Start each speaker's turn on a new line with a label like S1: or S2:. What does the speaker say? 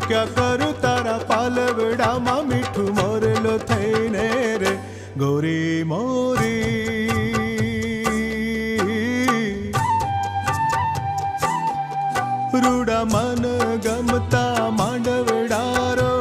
S1: ક્યાં કરું તારા પાલવડામાં મીઠું મોરલો થઈને રે ગોરી મોરી. રૂડા મન ગમતા માંડવડા રો